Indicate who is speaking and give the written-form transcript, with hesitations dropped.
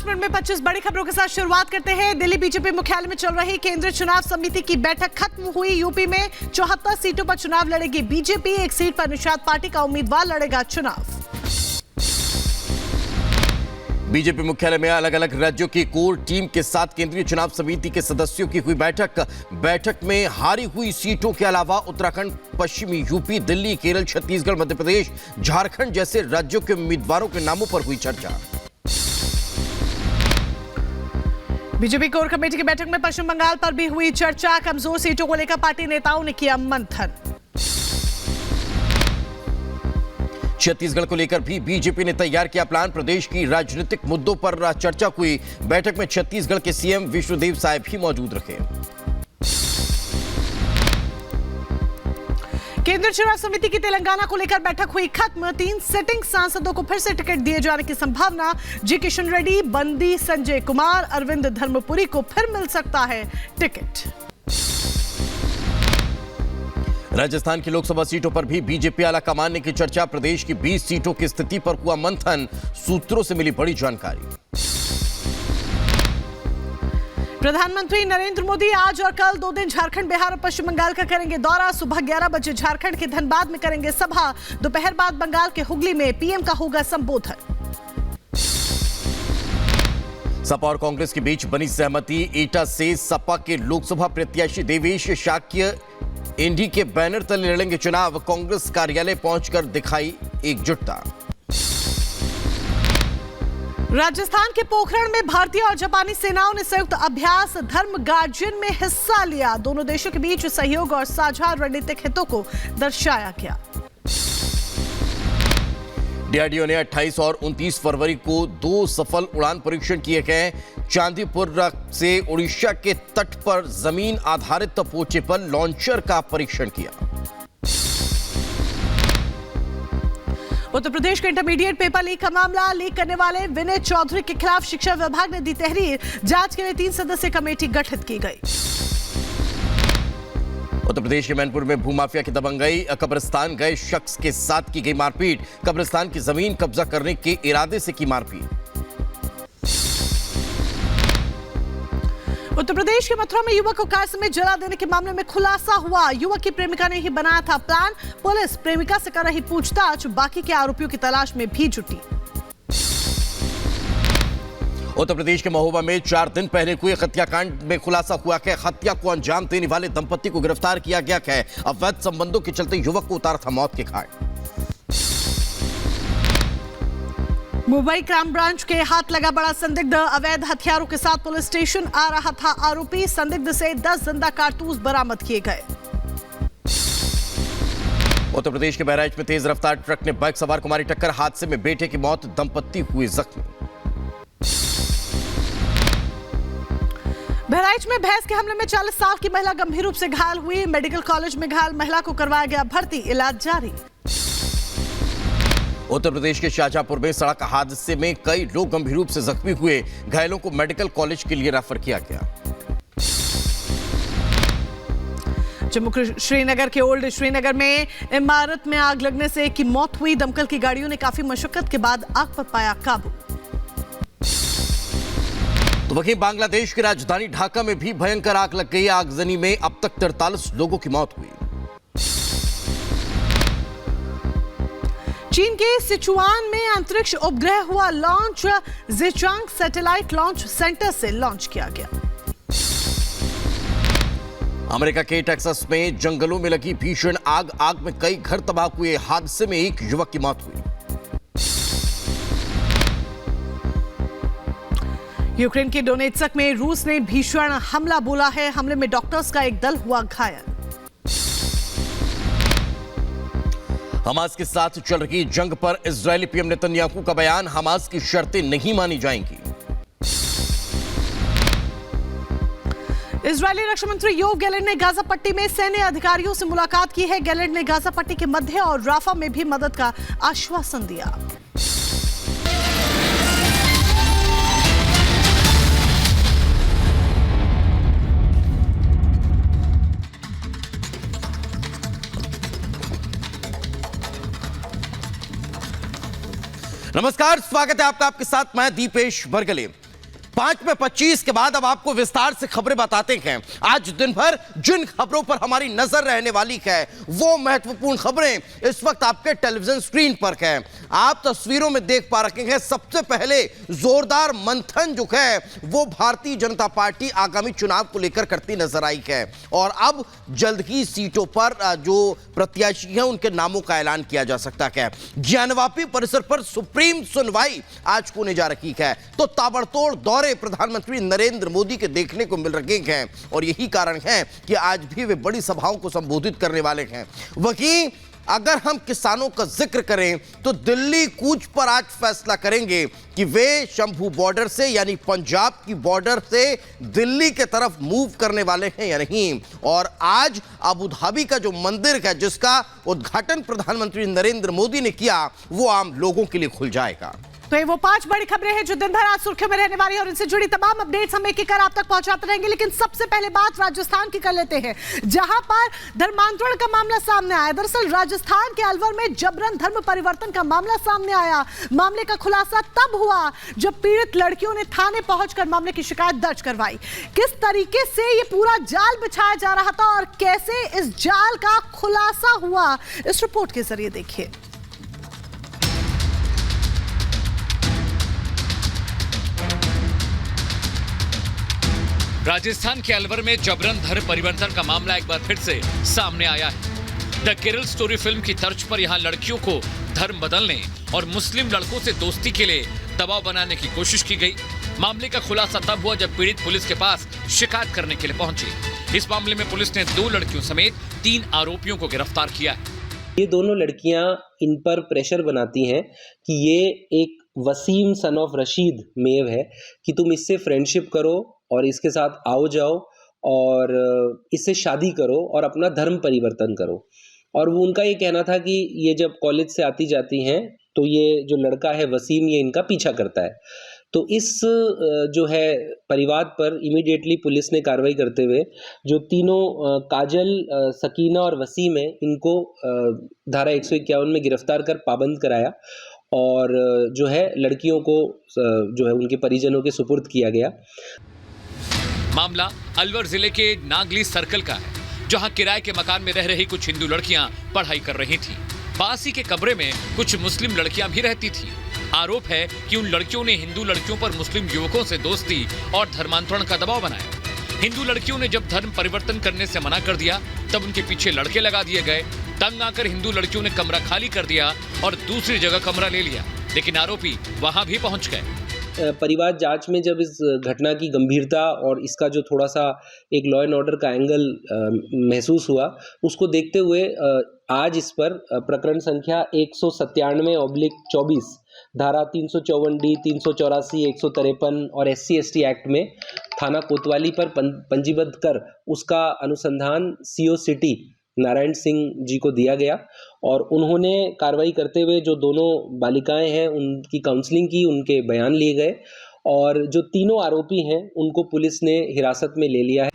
Speaker 1: Minute में 25 बड़ी खबरों के साथ शुरुआत करते हैं। दिल्ली बीजेपी मुख्यालय में चल रही केंद्रीय चुनाव समिति की बैठक खत्म हुई। यूपी में 74 सीटों पर चुनाव लड़ेगी बीजेपी। एक सीट पर निषाद पार्टी का उम्मीदवार लड़ेगा चुनाव।
Speaker 2: बीजेपी मुख्यालय में अलग अलग राज्यों की कोर टीम के साथ केंद्रीय चुनाव समिति के सदस्यों की हुई बैठक में हारी हुई सीटों के अलावा उत्तराखंड, पश्चिमी यूपी, दिल्ली, केरल, छत्तीसगढ़, मध्य प्रदेश, झारखंड जैसे राज्यों के उम्मीदवारों के नामों पर हुई चर्चा।
Speaker 1: बीजेपी कोर कमेटी की बैठक में पश्चिम बंगाल पर भी हुई चर्चा। कमजोर सीटों को लेकर पार्टी नेताओं ने किया मंथन।
Speaker 2: छत्तीसगढ़ को लेकर भी बीजेपी ने तैयार किया प्लान। प्रदेश की राजनीतिक मुद्दों पर चर्चा हुई। बैठक में छत्तीसगढ़ के सीएम विष्णुदेव साय भी मौजूद रहे।
Speaker 1: केंद्रीय चुनाव समिति की तेलंगाना को लेकर बैठक हुई खत्म। 3 सिटिंग सांसदों को फिर से टिकट दिए जाने की संभावना। जी किशन रेड्डी, बंदी संजय कुमार, अरविंद धर्मपुरी को फिर मिल सकता है टिकट।
Speaker 2: राजस्थान की लोकसभा सीटों पर भी बीजेपी आला कमान की चर्चा। प्रदेश की 20 सीटों की स्थिति पर हुआ मंथन। सूत्रों से मिली बड़ी जानकारी।
Speaker 1: प्रधानमंत्री नरेंद्र मोदी आज और कल 2 दिन झारखंड, बिहार और पश्चिम बंगाल का करेंगे दौरा। सुबह 11 बजे झारखंड के धनबाद में करेंगे सभा। दोपहर बाद बंगाल के हुगली में पीएम का होगा संबोधन।
Speaker 2: सपा और कांग्रेस के बीच बनी सहमति। एटा से सपा के लोकसभा प्रत्याशी देवेश शाक्य इंडी के बैनर तले लड़ेंगे चुनाव। कांग्रेस कार्यालय पहुंचकर दिखाई एकजुटता।
Speaker 1: राजस्थान के पोखरण में भारतीय और जापानी सेनाओं ने संयुक्त अभ्यास धर्म गार्जियन में हिस्सा लिया। दोनों देशों के बीच सहयोग और साझा रणनीतिक हितों को दर्शाया गया।
Speaker 2: डीआरडीओ ने 28 और 29 फरवरी को 2 सफल उड़ान परीक्षण किए गए। चांदीपुर से उड़ीसा के तट पर जमीन आधारित पोर्टेबल लॉन्चर का परीक्षण किया।
Speaker 1: उत्तर प्रदेश के इंटरमीडिएट पेपर लीक का मामला। लीक करने वाले विनय चौधरी के खिलाफ शिक्षा विभाग ने दी तहरीर। जांच के लिए 3 सदस्यीय कमेटी गठित की गई।
Speaker 2: उत्तर प्रदेश के मैनपुर में भूमाफिया की दबंगई। कब्रिस्तान गए शख्स के साथ की गई मारपीट। कब्रिस्तान की जमीन कब्जा करने के इरादे से की मारपीट।
Speaker 1: उत्तर प्रदेश के मथुरा में युवक को कार समेत जला देने के मामले में खुलासा हुआ। युवक की प्रेमिका ने ही बनाया था प्लान। पुलिस प्रेमिका से कर रही पूछताछ। बाकी के आरोपियों की तलाश में भी जुटी।
Speaker 2: उत्तर प्रदेश के महोबा में 4 दिन पहले हुए हत्याकांड में खुलासा हुआ कि हत्या को अंजाम देने वाले दंपति को गिरफ्तार किया गया है। अवैध संबंधों के चलते युवक को उतारा था मौत के घाट।
Speaker 1: मुंबई क्राइम ब्रांच के हाथ लगा बड़ा संदिग्ध। अवैध हथियारों के साथ पुलिस स्टेशन आ रहा था आरोपी। संदिग्ध से 10 जिंदा कारतूस बरामद किए गए।
Speaker 2: उत्तर प्रदेश के बहराइच में तेज रफ्तार ट्रक ने बाइक सवार को मारी टक्कर। हादसे में बेटे की मौत, दंपति हुए जख्मी।
Speaker 1: बहराइच में भैंस के हमले में 40 साल की महिला गंभीर रूप से घायल हुई। मेडिकल कॉलेज में घायल महिला को करवाया गया भर्ती। इलाज जारी।
Speaker 2: उत्तर प्रदेश के शाहजहांपुर में सड़क हादसे में कई लोग गंभीर रूप से जख्मी हुए। घायलों को मेडिकल कॉलेज के लिए रेफर किया गया।
Speaker 1: जम्मू श्रीनगर के ओल्ड श्रीनगर में इमारत में आग लगने से एक की मौत हुई। दमकल की गाड़ियों ने काफी मशक्कत के बाद आग पर पाया काबू।
Speaker 2: तो वहीं बांग्लादेश की राजधानी ढाका में भी भयंकर आग लग गई। आगजनी में अब तक 43 लोगों की मौत हुई।
Speaker 1: चीन के सिचुआन में अंतरिक्ष उपग्रह हुआ लॉन्च। ज़ेचांग सैटेलाइट लॉन्च सेंटर से लॉन्च किया गया।
Speaker 2: अमेरिका के टेक्सास में जंगलों में लगी भीषण आग में कई घर तबाह हुए। हादसे में एक युवक की मौत हुई।
Speaker 1: यूक्रेन के डोनेत्स्क में रूस ने भीषण हमला बोला है। हमले में डॉक्टर्स का एक दल हुआ घायल।
Speaker 2: हमास के साथ चल रही जंग पर इजरायली पीएम नेतन्याहू का बयान। हमास की शर्तें नहीं मानी जाएंगी।
Speaker 1: इजरायली रक्षा मंत्री योव गैलेंट ने गाजा पट्टी में सैन्य अधिकारियों से मुलाकात की है। गैलेंट ने गाजा पट्टी के मध्य और राफा में भी मदद का आश्वासन दिया।
Speaker 2: नमस्कार, स्वागत है आपका। आपके साथ मैं दीपेश बरगले। 5 में 25 के बाद अब आपको विस्तार से खबरें बताते हैं। आज दिन भर जिन खबरों पर हमारी नजर रहने वाली है वो महत्वपूर्ण खबरें इस वक्त आपके टेलीविजन स्क्रीन पर हैं। आप तस्वीरों में देख पा रहे हैं। सबसे पहले जोरदार मंथन जो है वो भारतीय जनता पार्टी आगामी चुनाव को लेकर करती नजर आई है और अब जल्द ही सीटों पर जो प्रत्याशी हैं उनके नामों का ऐलान किया जा सकता है। ज्ञानवापी परिसर पर सुप्रीम सुनवाई आज होने जा रही है तो ताबड़तोड़ दौरे प्रधानमंत्री नरेंद्र मोदी के देखने को मिल रहे हैं और यही कारण है कि आज भी वे बड़ी सभाओं को संबोधित करने वाले हैं। वहीं अगर हम किसानों का जिक्र करें तो दिल्ली कूच पर आज फैसला करेंगे कि वे शंभू बॉर्डर से यानी पंजाब की बॉर्डर से दिल्ली के तरफ मूव करने वाले हैं या नहीं। और आज अबू धाबी का जो मंदिर है जिसका उद्घाटन प्रधानमंत्री नरेंद्र मोदी ने किया वो आम लोगों के लिए खुल जाएगा।
Speaker 1: तो ये वो 5 बड़ी खबरें हैं जो दिन भर आज सुर्खियों में रहने वाली है और इनसे जुड़ी तमाम अपडेट्स हम एक एक कर आप तक पहुंचाते रहेंगे। लेकिन सबसे पहले बात राजस्थान की कर लेते हैं जहां पर धर्मांतरण का मामला सामने आया। दरअसल राजस्थान के अलवर में जबरन धर्म परिवर्तन का मामला सामने आया। मामले का खुलासा तब हुआ जब पीड़ित लड़कियों ने थाने पहुंचकर मामले की शिकायत दर्ज करवाई। किस तरीके से ये पूरा जाल बिछाया जा रहा था और कैसे इस जाल का खुलासा हुआ, इस रिपोर्ट के जरिए देखिए।
Speaker 3: राजस्थान के अलवर में जबरन धर्म परिवर्तन का मामला एक बार फिर से सामने आया है। द केरल स्टोरी फिल्म की तर्ज पर यहां लड़कियों को धर्म बदलने और मुस्लिम लड़कों से दोस्ती के लिए दबाव बनाने की कोशिश की गई। मामले का खुलासा तब हुआ जब पीड़ित पुलिस के पास शिकायत करने के लिए पहुंची। इस मामले में पुलिस ने 2 लड़कियों समेत 3 आरोपियों को गिरफ्तार किया है।
Speaker 4: ये दोनों लड़कियां इन पर प्रेशर बनाती हैं कि ये एक वसीम सन ऑफ रशीद मेव है कि तुम इससे फ्रेंडशिप करो और इसके साथ आओ जाओ और इससे शादी करो और अपना धर्म परिवर्तन करो। और वो उनका ये कहना था कि ये जब कॉलेज से आती जाती हैं तो ये जो लड़का है वसीम ये इनका पीछा करता है। तो इस जो है परिवार पर इमीडिएटली पुलिस ने कार्रवाई करते हुए जो तीनों काजल, सकीना और वसीम है इनको धारा 151 में गिरफ्तार कर पाबंद कराया और जो है लड़कियों को जो है उनके परिजनों के सुपुर्द किया गया।
Speaker 3: मामला अलवर जिले के नागली सर्कल का है जहां किराए के मकान में रह रही कुछ हिंदू लड़कियां पढ़ाई कर रही थीं। पास ही के कमरे में कुछ मुस्लिम लड़कियां भी रहती थीं। आरोप है कि उन लड़कियों ने हिंदू लड़कियों पर मुस्लिम युवकों से दोस्ती और धर्मांतरण का दबाव बनाया। हिंदू लड़कियों ने जब धर्म परिवर्तन करने से मना कर दिया तब उनके पीछे लड़के लगा दिए गए। तंग आकर हिंदू लड़कियों ने कमरा खाली कर दिया और दूसरी जगह कमरा ले लिया, लेकिन आरोपी वहां भी पहुंच गए।
Speaker 4: परिवार जांच में जब इस घटना की गंभीरता और इसका जो थोड़ा सा एक लॉ एंड ऑर्डर का एंगल महसूस हुआ उसको देखते हुए आज इस पर प्रकरण संख्या 197/24 धारा 354D, 384, 153 और SC/ST एक्ट में थाना कोतवाली पर पंजीबद्ध कर उसका अनुसंधान CO सिटी नारायण सिंह जी को दिया गया और उन्होंने कार्रवाई करते हुए जो दोनों बालिकाएं हैं उनकी काउंसलिंग की, उनके बयान लिए गए और जो तीनों आरोपी हैं उनको पुलिस ने हिरासत में ले लिया है।